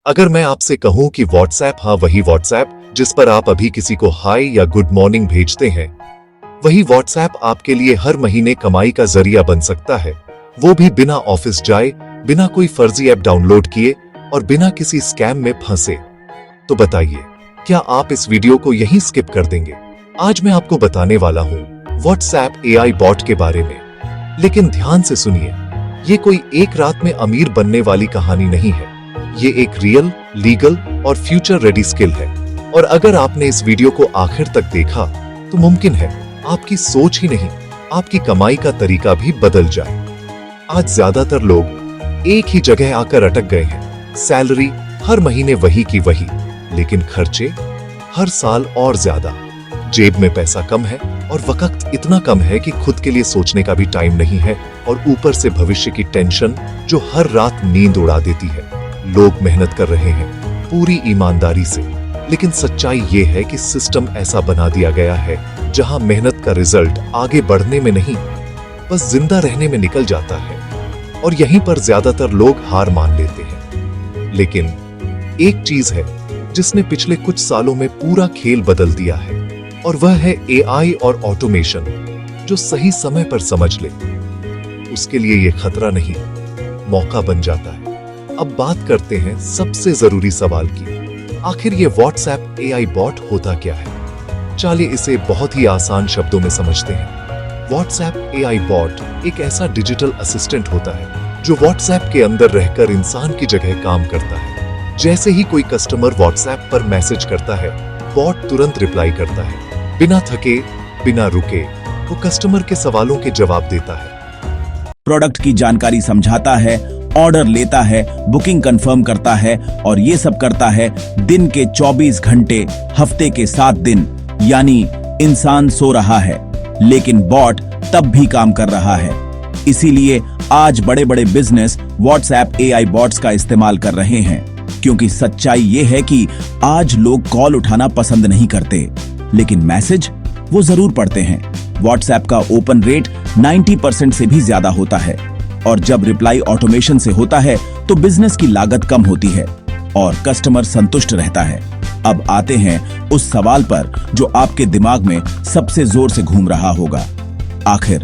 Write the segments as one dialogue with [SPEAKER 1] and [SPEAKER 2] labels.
[SPEAKER 1] अगर मैं आपसे कहूं कि व्हाट्सएप, हाँ वही व्हाट्सएप जिस पर आप अभी किसी को हाय या गुड मॉर्निंग भेजते हैं, वही व्हाट्सएप आपके लिए हर महीने कमाई का जरिया बन सकता है, वो भी बिना ऑफिस जाए, बिना कोई फर्जी ऐप डाउनलोड किए और बिना किसी स्कैम में फंसे। तो बताइए, क्या आप इस वीडियो को यहीं स्किप कर देंगे? आज मैं आपको बताने वाला हूं व्हाट्सएप एआई बॉट के बारे में। लेकिन ध्यान से सुनिए, ये कोई एक रात में अमीर बनने वाली कहानी नहीं है। ये एक रियल, लीगल और फ्यूचर रेडी स्किल है। और अगर आपने इस वीडियो को आखिर तक देखा तो मुमकिन है आपकी सोच ही नहीं, आपकी कमाई का तरीका भी बदल जाए। आज ज्यादातर लोग एक ही जगह आकर अटक गए हैं। सैलरी हर महीने वही की वही, लेकिन खर्चे हर साल और ज्यादा। जेब में पैसा कम है और वक्त इतना कम है कि खुद के लिए सोचने का भी टाइम नहीं है, और ऊपर से भविष्य की टेंशन जो हर रात नींद उड़ा देती है। लोग मेहनत कर रहे हैं पूरी ईमानदारी से, लेकिन सच्चाई ये है कि सिस्टम ऐसा बना दिया गया है जहां मेहनत का रिजल्ट आगे बढ़ने में नहीं, बस जिंदा रहने में निकल जाता है। और यहीं पर ज्यादातर लोग हार मान लेते हैं। लेकिन एक चीज है जिसने पिछले कुछ सालों में पूरा खेल बदल दिया है, और वह है एआई और ऑटोमेशन, जो सही समय पर समझ ले उसके लिए ये खतरा नहीं, मौका बन जाता है। अब बात करते हैं सबसे जरूरी सवाल की, आखिर ये व्हाट्सएप एआई बॉट होता क्या है? चलिए इसे बहुत ही आसान शब्दों में समझते हैं। व्हाट्सएप एआई बॉट एक ऐसा डिजिटल असिस्टेंट होता है जो व्हाट्सएप के अंदर रहकर इंसान की जगह काम करता है। जैसे ही कोई कस्टमर व्हाट्सएप पर मैसेज करता है, बॉट तुरंत रिप्लाई करता है, बिना थके, बिना रुके। वो कस्टमर के सवालों के जवाब देता है,
[SPEAKER 2] प्रोडक्ट की जानकारी समझाता है, ऑर्डर लेता है, बुकिंग कंफर्म करता है, और ये सब करता है दिन के 24 घंटे, हफ्ते के 7 दिन। यानी इंसान सो रहा है, लेकिन बॉट तब भी काम कर रहा है। इसीलिए आज बड़े बड़े बिजनेस व्हाट्सएप एआई बॉट्स का इस्तेमाल कर रहे हैं, क्योंकि सच्चाई ये है कि आज लोग कॉल उठाना पसंद नहीं करते, लेकिन मैसेज वो जरूर पढ़ते हैं। व्हाट्सएप का ओपन रेट 90% से भी ज्यादा होता है, और जब रिप्लाई ऑटोमेशन से होता है तो बिजनेस की लागत कम होती है और कस्टमर संतुष्ट रहता है। अब आते हैं उस सवाल पर जो आपके दिमाग में सबसे जोर से घूम रहा होगा, आखिर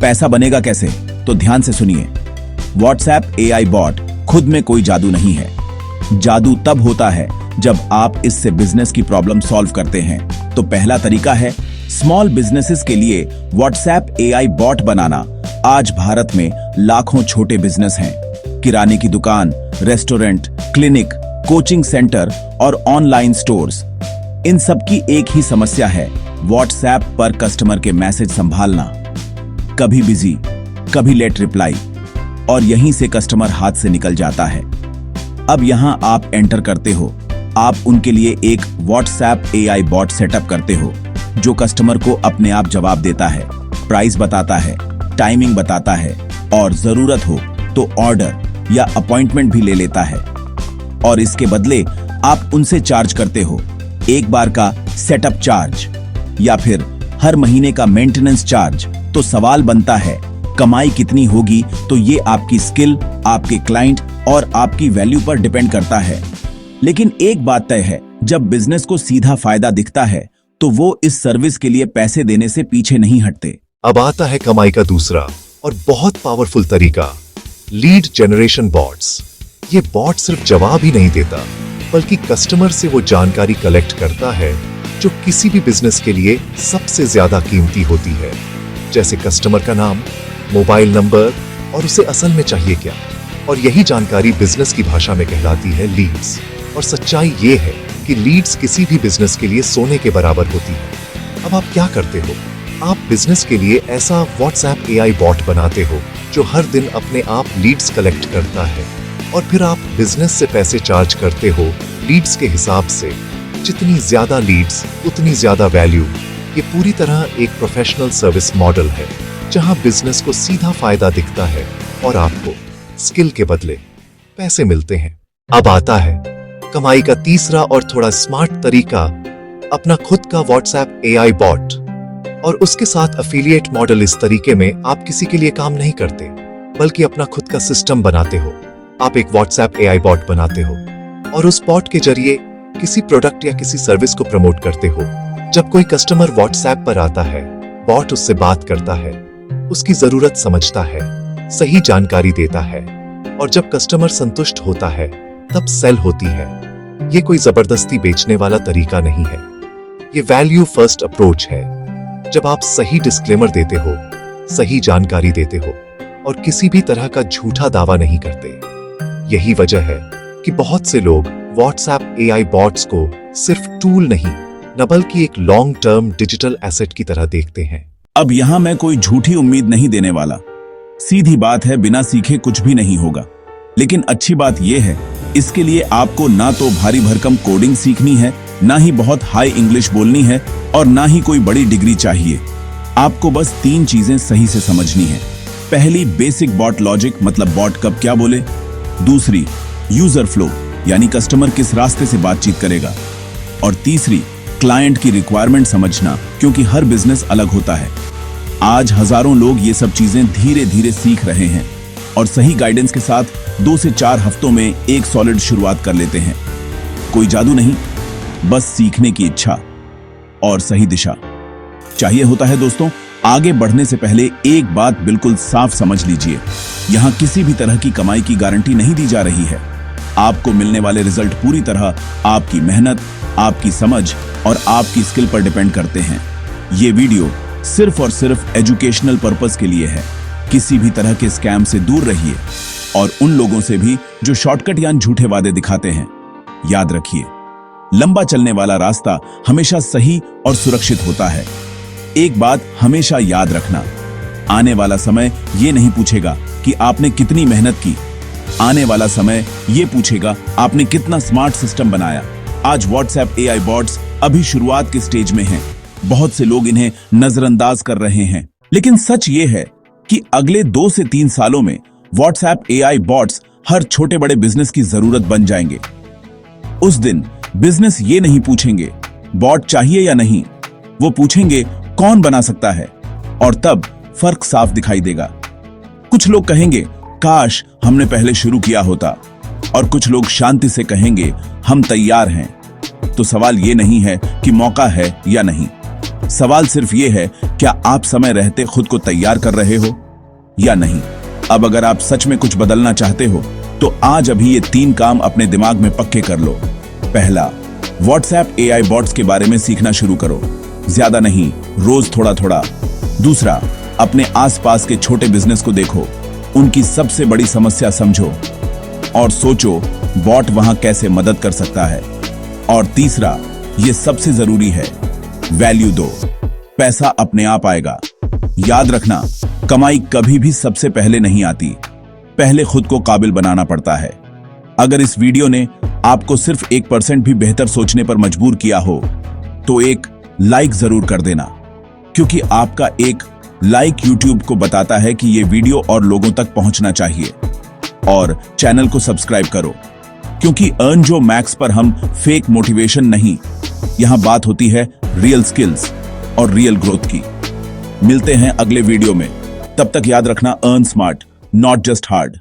[SPEAKER 2] पैसा बनेगा कैसे? तो ध्यान से सुनिए, व्हाट्सएप एआई बॉट खुद में कोई जादू नहीं है। जादू तब होता है जब आप इससे बिजनेस की प्रॉब्लम सॉल्व करते हैं। तो पहला तरीका है स्मॉल बिजनेसेस के लिए व्हाट्सएप एआई बॉट बनाना। आज भारत में लाखों छोटे बिजनेस हैं। किराने की दुकान, रेस्टोरेंट, क्लिनिक, कोचिंग सेंटर और ऑनलाइन स्टोर्स। इन सब की एक ही समस्या है, व्हाट्सएप पर कस्टमर के मैसेज संभालना। कभी बिजी, कभी लेट रिप्लाई, और यहीं से कस्टमर हाथ से निकल जाता है। अब यहां आप एंटर करते हो, आप उनके लिए एक व्हाट्सएप एआई बॉट सेटअप करते हो जो कस्टमर को अपने आप जवाब देता है, प्राइस बताता है, टाइमिंग बताता है, और जरूरत हो तो ऑर्डर या अपॉइंटमेंट भी ले लेता है। और इसके बदले आप उनसे चार्ज करते हो, एक बार का सेटअप चार्ज या फिर हर महीने का मेंटेनेंस चार्ज। तो सवाल बनता है, कमाई कितनी होगी? तो ये आपकी स्किल, आपके क्लाइंट और आपकी वैल्यू पर डिपेंड करता है। लेकिन एक बात तय है, जब बिजनेस को सीधा फायदा दिखता है तो वो इस सर्विस के लिए पैसे देने से पीछे नहीं हटते।
[SPEAKER 1] अब आता है कमाई का दूसरा और बहुत पावरफुल तरीका, लीड जनरेशन बॉट्स। ये बॉट सिर्फ जवाब ही नहीं देता, बल्कि कस्टमर से वो जानकारी कलेक्ट करता है जो किसी भी बिजनेस के लिए सबसे ज्यादा कीमती होती है, जैसे कस्टमर का नाम, मोबाइल नंबर और उसे असल में चाहिए क्या। और यही जानकारी बिजनेस की भाषा में कहलाती है लीड्स। और सच्चाई ये है कि लीड्स किसी भी बिजनेस के लिए सोने के बराबर होती है। अब आप क्या करते हो? आप बिजनेस के लिए ऐसा व्हाट्सएप एआई बॉट बनाते हो जो हर दिन अपने आप लीड्स कलेक्ट करता है, और फिर आप बिजनेस से पैसे चार्ज करते हो लीड्स के हिसाब से। जितनी ज्यादा लीड्स उतनी ज्यादा वैल्यू। ये पूरी तरह एक प्रोफेशनल सर्विस मॉडल है जहां बिजनेस को सीधा फायदा दिखता है और आपको स्किल के बदले पैसे मिलते हैं। अब आता है कमाई का तीसरा और थोड़ा स्मार्ट तरीका, अपना खुद का व्हाट्सएप एआई बॉट। और उसके साथ अफिलिएट मॉडल। इस तरीके में आप किसी के लिए काम नहीं करते, बल्कि अपना खुद का सिस्टम बनाते हो। आप एक व्हाट्सएप एआई बॉट बनाते हो, और उस बॉट के जरिए किसी प्रोडक्ट या किसी सर्विस को प्रमोट करते हो। जब कोई कस्टमर व्हाट्सएप पर आता है, बॉट उससे बात करता है, उसकी जरूरत समझता है, सही जानकारी देता है, और जब कस्टमर संतुष्ट होता है तब सेल होती है। ये कोई जबरदस्ती बेचने वाला तरीका नहीं है, ये वैल्यू फर्स्ट अप्रोच है। जब आप सही डिस्क्लेमर देते हो, सही जानकारी देते हो और किसी भी तरह का झूठा दावा नहीं करते। यही वजह है कि बहुत से लोग व्हाट्सएप एआई बॉट्स को सिर्फ टूल नहीं, न बल्कि एक लॉन्ग टर्म डिजिटल एसेट की तरह देखते हैं।
[SPEAKER 2] अब यहां मैं कोई झूठी उम्मीद नहीं देने वाला। सीधी बात है, बिना सीखे कुछ भी नहीं होगा। लेकिन अच्छी बात यह है, इसके लिए आपको ना तो भारी भरकम कोडिंग सीखनी है, ना ही बहुत हाई इंग्लिश बोलनी है, और ना ही कोई बड़ी डिग्री चाहिए। आपको बस 3 चीजें सही से समझनी है। पहली, बेसिक बॉट लॉजिक, मतलब बॉट कब क्या बोले। दूसरी, यूजर फ्लो, यानी कस्टमर किस रास्ते से बातचीत करेगा। और तीसरी, क्लाइंट की रिक्वायरमेंट समझना, क्योंकि हर बिजनेस अलग होता है। आज हजारों लोग ये सब चीजें धीरे धीरे सीख रहे हैं और सही गाइडेंस के साथ 2 से 4 हफ्तों में एक सॉलिड शुरुआत कर लेते हैं। कोई जादू नहीं, बस सीखने की इच्छा और सही दिशा चाहिए होता है। दोस्तों, आगे बढ़ने से पहले एक बात बिल्कुल साफ समझ लीजिए, यहां किसी भी तरह की कमाई की गारंटी नहीं दी जा रही है। आपको मिलने वाले रिजल्ट पूरी तरह आपकी मेहनत, आपकी समझ और आपकी स्किल पर डिपेंड करते हैं। ये वीडियो सिर्फ और सिर्फ एजुकेशनल पर्पस के लिए है। किसी भी तरह के स्कैम से दूर रहिए और उन लोगों से भी जो शॉर्टकट या झूठे वादे दिखाते हैं। याद रखिए, लंबा चलने वाला रास्ता हमेशा सही और सुरक्षित होता है। एक बात हमेशा याद रखना, आने वाला समय ये नहीं पूछेगा कि आपने कितनी मेहनत की, आने वाला समय ये पूछेगा आपने कितना स्मार्ट सिस्टम बनाया। आज व्हाट्सएप एआई बॉट्स अभी शुरुआत के स्टेज में हैं। बहुत से लोग इन्हें नजरअंदाज कर रहे हैं, लेकिन सच ये है कि अगले 2 से 3 सालों में व्हाट्सएप एआई बॉट्स हर छोटे बड़े बिजनेस की जरूरत बन जाएंगे। उस दिन बिजनेस ये नहीं पूछेंगे बॉट चाहिए या नहीं, वो पूछेंगे कौन बना सकता है, और तब फर्क साफ दिखाई देगा। कुछ लोग कहेंगे काश हमने पहले शुरू किया होता, और कुछ लोग शांति से कहेंगे हम तैयार हैं। तो सवाल ये नहीं है कि मौका है या नहीं, सवाल सिर्फ ये है क्या आप समय रहते खुद को तैयार कर रहे हो या नहीं। अब अगर आप सच में कुछ बदलना चाहते हो तो आज अभी ये 3 काम अपने दिमाग में पक्के कर लो। पहला, व्हाट्सएप एआई बॉट्स के बारे में सीखना शुरू करो, ज्यादा नहीं, रोज थोड़ा थोड़ा। दूसरा, अपने आसपास के छोटे बिजनेस को देखो, उनकी सबसे बड़ी समस्या समझो और सोचो बॉट वहां कैसे मदद कर सकता है। और तीसरा, ये सबसे जरूरी है, वैल्यू दो, पैसा अपने आप आएगा। याद रखना, कमाई कभी भी सबसे पहले नहीं आती, पहले खुद को काबिल बनाना पड़ता है। अगर इस वीडियो ने आपको सिर्फ 1% भी बेहतर सोचने पर मजबूर किया हो तो एक लाइक जरूर कर देना, क्योंकि आपका एक लाइक YouTube को बताता है कि ये वीडियो और लोगों तक पहुंचना चाहिए। और चैनल को सब्सक्राइब करो, क्योंकि अर्न जो मैक्स पर हम फेक मोटिवेशन नहीं, यहां बात होती है रियल स्किल्स और रियल ग्रोथ की। मिलते हैं अगले वीडियो में, तब तक याद रखना, earn smart, not just hard.